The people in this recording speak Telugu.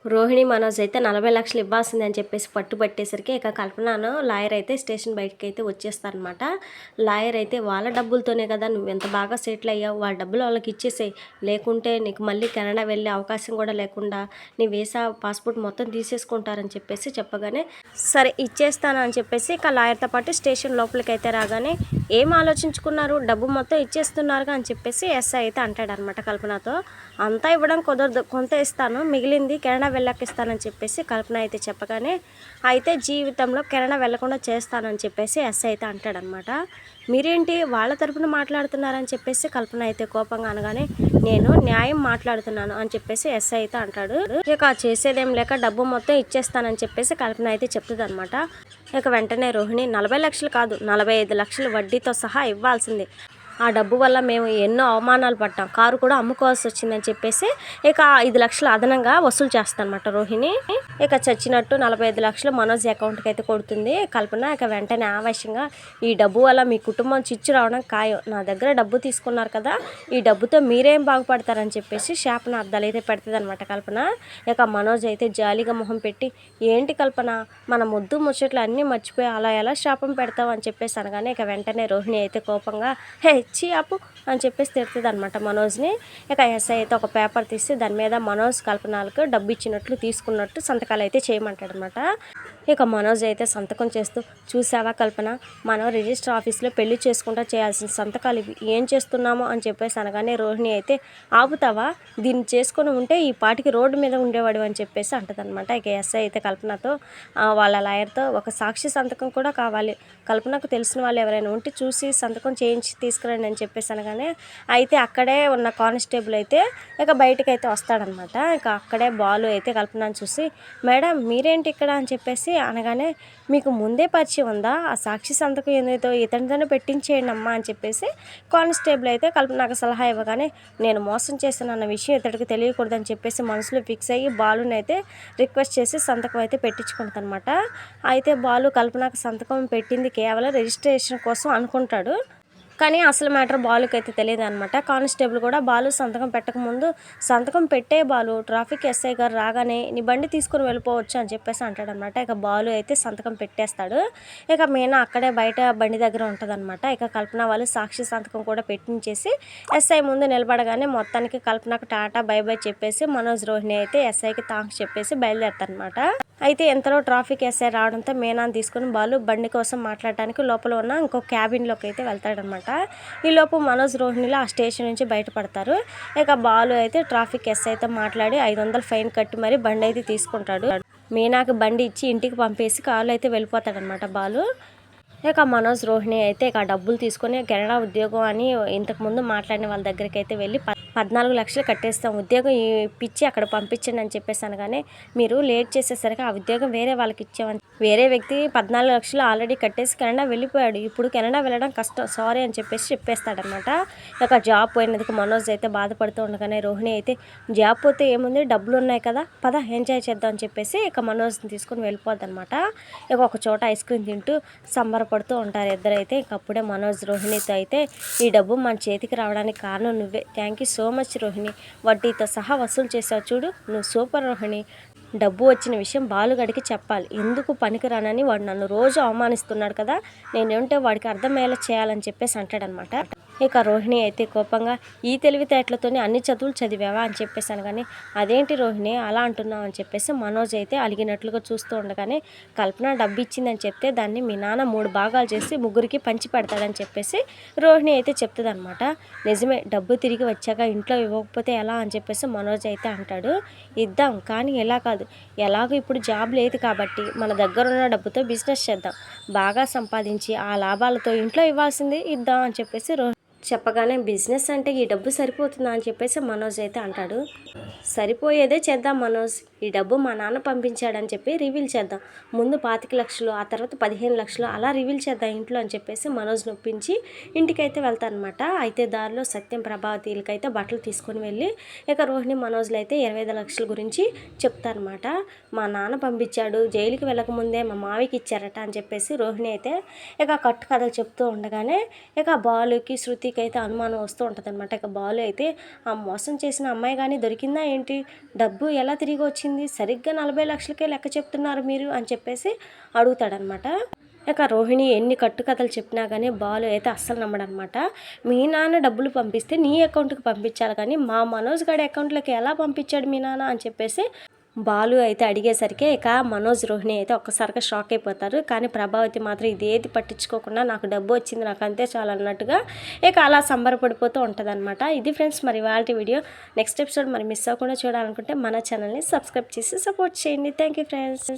రోహిణి, మనోజ్ అయితే 40 లక్షలు ఇవ్వాల్సిందని చెప్పేసి పట్టుబట్టేసరికి ఇక కల్పనను లాయర్ అయితే స్టేషన్ బయటకైతే వచ్చేస్తారనమాట. లాయర్ అయితే వాళ్ళ డబ్బులతోనే కదా నువ్వు ఎంత బాగా సెటిల్ అయ్యావు, వాళ్ళ డబ్బులు వాళ్ళకి ఇచ్చేసేయి, లేకుంటే నీకు మళ్ళీ కెనడా వెళ్ళే అవకాశం కూడా లేకుండా నీ వీసా పాస్పోర్ట్ మొత్తం తీసేసుకుంటారని చెప్పేసి చెప్పగానే సరే ఇచ్చేస్తాను అని చెప్పేసి ఇక లాయర్తో పాటు స్టేషన్ లోపలికి అయితే రాగానే ఏం ఆలోచించుకున్నారు, డబ్బు మొత్తం ఇచ్చేస్తున్నారుగా అని చెప్పేసి ఎస్ఐ అయితే అంటాడనమాట కల్పనతో. అంతా ఇవ్వడం కుదరదు, కొంత ఇస్తాను, మిగిలింది కెనడా వెళ్ళాక ఇస్తానని చెప్పేసి కల్పన అయితే చెప్పగానే అయితే జీవితంలో కెనడా వెళ్ళకుండా చేస్తానని చెప్పేసి ఎస్ఐ అయితే అంటాడనమాట. మీరేంటి వాళ్ళ తరపున మాట్లాడుతున్నారని చెప్పేసి కల్పన అయితే కోపంగా అనగానే నేను న్యాయం మాట్లాడుతున్నాను అని చెప్పేసి ఎస్ఐ అయితే అంటాడు. ఇక చేసేదేం లేక డబ్బు మొత్తం ఇచ్చేస్తానని చెప్పేసి కల్పన అయితే చెప్తుంది అనమాట. ఇక వెంటనే రోహిణి 40 లక్షలు కాదు 45 లక్షలు వడ్డీతో సహా ఇవ్వాల్సిందే, ఆ డబ్బు వల్ల మేము ఎన్నో అవమానాలు పడ్డాం, కారు కూడా అమ్ముకోవాల్సి వచ్చిందని చెప్పేసి ఇక 5 లక్షలు అదనంగా వసూలు చేస్తానమాట రోహిణి. ఇక చచ్చినట్టు 45 లక్షలు మనోజ్ అకౌంట్కి అయితే కొడుతుంది కల్పన. ఇక వెంటనే ఆవేశంగా ఈ డబ్బు వల్ల మీ కుటుంబం చిచ్చు రావడం ఖాయం, నా దగ్గర డబ్బు తీసుకున్నారు కదా, ఈ డబ్బుతో మీరేం బాగుపడతారని చెప్పేసి శాపనార్థాలు అయితే పెడుతుంది అనమాట కల్పన. ఇక మనోజ్ అయితే జాలీగా మొహం పెట్టి ఏంటి కల్పన, మన ముద్దు ముచ్చట్లు అన్నీ మర్చిపోయి అలా ఎలా శాపం పెడతావు అని చెప్పేసి అనగానే ఇక వెంటనే రోహిణి అయితే కోపంగా హే ఇచ్చి అప్పు అని చెప్పేసి తిడుతుంది అనమాట మనోజ్ని. ఇక ఎస్ఐ అయితే ఒక పేపర్ తీసి దాని మీద మనోజ్ కల్పనలకు డబ్బు ఇచ్చినట్లు తీసుకున్నట్టు సంతకాలు అయితే చేయమంటాడు అనమాట. ఇక మనోజ్ అయితే సంతకం చేస్తూ చూసావా కల్పన, మనం రిజిస్టర్ ఆఫీస్లో పెళ్లి చేసుకుంటా చేయాల్సిన సంతకాలు ఇవి, ఏం చేస్తున్నామో అని చెప్పేసి అనగానే రోహిణి అయితే ఆపుతావా, దీన్ని చేసుకుని ఉంటే ఈ పాటికి రోడ్డు మీద ఉండేవాడు అని చెప్పేసి అంటదనమాట. ఇక ఎస్ఐ అయితే కల్పనతో వాళ్ళ లాయర్తో ఒక సాక్షి సంతకం కూడా కావాలి, కల్పనకు తెలిసిన వాళ్ళు ఎవరైనా ఉంటే చూసి సంతకం చేయించి తీసుకురండి అని చెప్పేసి అనగానే అయితే అక్కడే ఉన్న కానిస్టేబుల్ అయితే ఇక బయటకు అయితే వస్తాడనమాట. ఇక అక్కడే బాలు అయితే కల్పనని చూసి మేడం మీరేంటి ఇక్కడ అని చెప్పేసి అనగానే మీకు ముందే పరిచయం ఉందా, ఆ సాక్షి సంతకం ఏదైతే ఇతనితోనే పెట్టించేయండి అమ్మా అని చెప్పేసి కానిస్టేబుల్ అయితే కల్పనకు సలహా ఇవ్వగానే నేను మోసం చేశానన్న విషయం ఇతడికి తెలియకూడదని చెప్పేసి మనసులో ఫిక్స్ అయ్యి బాలుని అయితే రిక్వెస్ట్ చేసి సంతకం అయితే పెట్టించుకుంటుంది అనమాట. అయితే బాలు కల్పనకు సంతకం పెట్టింది కేవలం రిజిస్ట్రేషన్ కోసం అనుకుంటాడు, కానీ అసలు మ్యాటర్ బాలుకి అయితే తెలియదు అనమాట. కానిస్టేబుల్ కూడా బాలు సంతకం పెట్టకముందు సంతకం పెట్టే బాలు, ట్రాఫిక్ ఎస్ఐ గారు రాగానే నీ బండి తీసుకుని వెళ్ళిపోవచ్చు అని చెప్పేసి అంటాడనమాట. ఇక బాలు అయితే సంతకం పెట్టేస్తాడు. ఇక మీనా అక్కడే బయట బండి దగ్గర ఉంటుందన్నమాట. ఇక కల్పన వాళ్ళు సాక్షి సంతకం కూడా పెట్టించేసి ఎస్ఐ ముందు నిలబడగానే మొత్తానికి కల్పనకు టాటా బై బై చెప్పేసి మనోజ్ రోహిణి అయితే ఎస్ఐకి థాంక్స్ చెప్పేసి బయలుదేరుతారనమాట. అయితే ఎంతలో ట్రాఫిక్ ఎస్ఐ రావడంతో మీనాను తీసుకుని బాలు బండి కోసం మాట్లాడడానికి లోపల ఉన్న ఇంకో క్యాబిన్లోకి అయితే వెళ్తాడనమాట. ఈలోపు మనోజ్ రోహిణిలు ఆ స్టేషన్ నుంచి బయటపడతారు. ఇక బాలు అయితే ట్రాఫిక్ ఎస్ఐతో మాట్లాడి 500 ఫైన్ కట్టి మరి బండి అయితే తీసుకుంటాడు. మీనాకి బండి ఇచ్చి ఇంటికి పంపేసి కారు అయితే వెళ్ళిపోతాడనమాట బాలు. ఇక మనోజ్ రోహిణి అయితే ఇక డబ్బులు తీసుకొని కెనడా ఉద్యోగం అని ఇంతకుముందు మాట్లాడిన వాళ్ళ దగ్గరికి అయితే వెళ్ళి 14 లక్షలు కట్టేస్తాం, ఉద్యోగం ఇప్పించి అక్కడ పంపించండి అని చెప్పేసి అనగానే మీరు లేట్ చేసేసరికి ఆ ఉద్యోగం వేరే వాళ్ళకి ఇచ్చామని, వేరే వ్యక్తి 14 లక్షలు ఆల్రెడీ కట్టేసి కెనడా వెళ్ళిపోయాడు, ఇప్పుడు కెనడా వెళ్ళడం కష్టం సారీ అని చెప్పేసి చెప్పేస్తాడనమాట. ఇక జాబ్ పోయినందుకు మనోజ్ అయితే బాధపడుతూ ఉండగానే రోహిణి అయితే జాబ్ పోతే ఏముంది డబ్బులు ఉన్నాయి కదా పద ఎంజాయ్ చేద్దాం అని చెప్పేసి ఇక మనోజ్ని తీసుకుని వెళ్ళిపోద్ది అనమాట. ఇక ఒక చోట ఐస్ క్రీమ్ తింటూ సంబరపడుతూ ఉంటారు ఇద్దరైతే. ఇంకప్పుడే మనోజ్ రోహిణితో అయితే ఈ డబ్బు మన చేతికి రావడానికి కారణం నువ్వే, thank you so much Rohini, వడ్డీతో సహా వసూలు చేసావు చూడు, నువ్వు సూపర్ రోహిణి, డబ్బు వచ్చిన విషయం బాలుగడికి చెప్పాలి, ఎందుకు పనికిరానని వాడు నన్ను రోజు అవమానిస్తున్నాడు కదా, నేనేంటో వాడికి అర్థమయ్యేలా చేయాలని చెప్పేసి అంటాడనమాట. ఇక రోహిణి అయితే కోపంగా ఈ తెలివితేటలతోనే అన్ని చదువులు చదివావా అని చెప్పేసాను, కానీ అదేంటి రోహిణి అలా అంటున్నావు అని చెప్పేసి మనోజ్ అయితే అలిగినట్లుగా చూస్తూ ఉండగానే కల్పన డబ్బు ఇచ్చిందని చెప్తే దాన్ని మీ నాన్న 3 భాగాలు చేసి ముగ్గురికి పంచి పెడతాడని చెప్పేసి రోహిణి అయితే చెప్తుంది అనమాట. నిజమే, డబ్బు తిరిగి వచ్చాక ఇంట్లో ఇవ్వకపోతే ఎలా అని చెప్పేసి మనోజ్ అయితే అంటాడు. ఇద్దాం, కానీ ఎలా కాదు, ఎలాగో ఇప్పుడు జాబ్ లేదు కాబట్టి మన దగ్గర ఉన్న డబ్బుతో బిజినెస్ చేద్దాం, బాగా సంపాదించి ఆ లాభాలతో ఇంట్లో ఇవ్వాల్సింది ఇద్దాం అని చెప్పేసి చెప్పగానే బిజినెస్ అంటే ఈ డబ్బు సరిపోతుందా అని చెప్పేసి మనోజ్ అయితే అంటాడు. సరిపోయేదే చేద్దాం మనోజ్, ఈ డబ్బు మా నాన్న పంపించాడని చెప్పి రివీల్ చేద్దాం, ముందు 25 లక్షలు ఆ తర్వాత 15 లక్షలు అలా రివీల్ చేద్దాం ఇంట్లో అని చెప్పేసి మనోజ్ నొప్పించి ఇంటికైతే వెళ్తారనమాట. అయితే దారిలో సత్యం ప్రభావతీలకైతే బట్టలు తీసుకొని వెళ్ళి ఇక రోహిణి మనోజ్లు అయితే 25 లక్షల గురించి చెప్తారనమాట. మా నాన్న పంపించాడు, జైలుకి వెళ్ళకముందే మా మావికి ఇచ్చారట అని చెప్పేసి రోహిణి అయితే ఇక కట్టు కథలు చెప్తూ ఉండగానే ఇక బాలుకి శృతికి మనోజ్కి అయితే అనుమానం వస్తూ ఉంటుంది అనమాట. ఇక బాలు అయితే ఆ మోసం చేసిన అమ్మాయి కానీ దొరికిందా ఏంటి, డబ్బు ఎలా తిరిగి వచ్చింది, సరిగ్గా 40 లక్షలకే లెక్క చెప్తున్నారు మీరు అని చెప్పేసి అడుగుతాడనమాట. ఇక రోహిణి ఎన్ని కట్టుకథలు చెప్పినా కానీ బాలు అయితే అస్సలు నమ్మడనమాట. మీ నాన్న డబ్బులు పంపిస్తే నీ అకౌంట్కి పంపించాలి కానీ మా మనోజ్ గారి అకౌంట్లోకి ఎలా పంపించాడు మీ నాన్న అని చెప్పేసి బాలు అయితే అడిగేసరికి ఇక మనోజ్ రోహిణి అయితే ఒక్కసారిగా షాక్ అయిపోతారు. కానీ ప్రభావతి మాత్రం ఇదేది పట్టించుకోకుండా నాకు డబ్బు వచ్చింది నాకు అంతే చాలు అన్నట్టుగా ఇక అలా సంబరపడిపోతూ ఉంటుంది అనమాట. ఇది ఫ్రెండ్స్ మరి వాళ్ళ వీడియో. నెక్స్ట్ ఎపిసోడ్ మరి మిస్ అవ్వకుండా చూడాలనుకుంటే మన ఛానల్ని సబ్స్క్రైబ్ చేసి సపోర్ట్ చేయండి. Thank you friends.